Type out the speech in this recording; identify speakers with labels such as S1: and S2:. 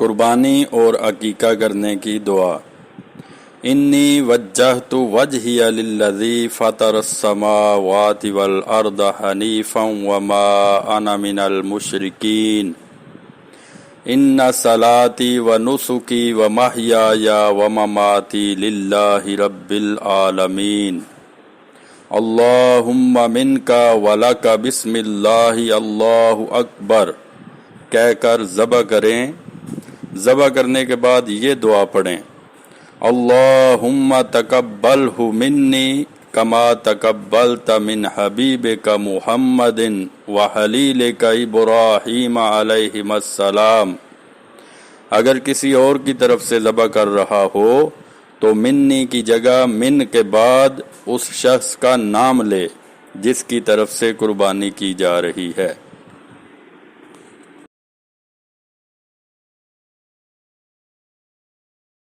S1: قربانی اور عقیقہ کرنے کی دعا۔ انی وجہت وجہی للذی فطر السماوات والارض حنیفا وما انا من المشرکین ان صلاتی ونسکی ومحیای ومماتی للہ رب العالمین اللہم منک ولک بسم اللہ اللہ اکبر کہہ کر ذبح کریں۔ ذبح کرنے کے بعد یہ دعا پڑھیں، اللہم تقبلہ منی کما تقبلت من حبیبک محمد وحلیلک ابراہیم علیہم السلام۔ اگر کسی اور کی طرف سے ذبح کر رہا ہو تو منی کی جگہ من کے بعد اس شخص کا نام لے جس کی طرف سے قربانی کی جا رہی ہے۔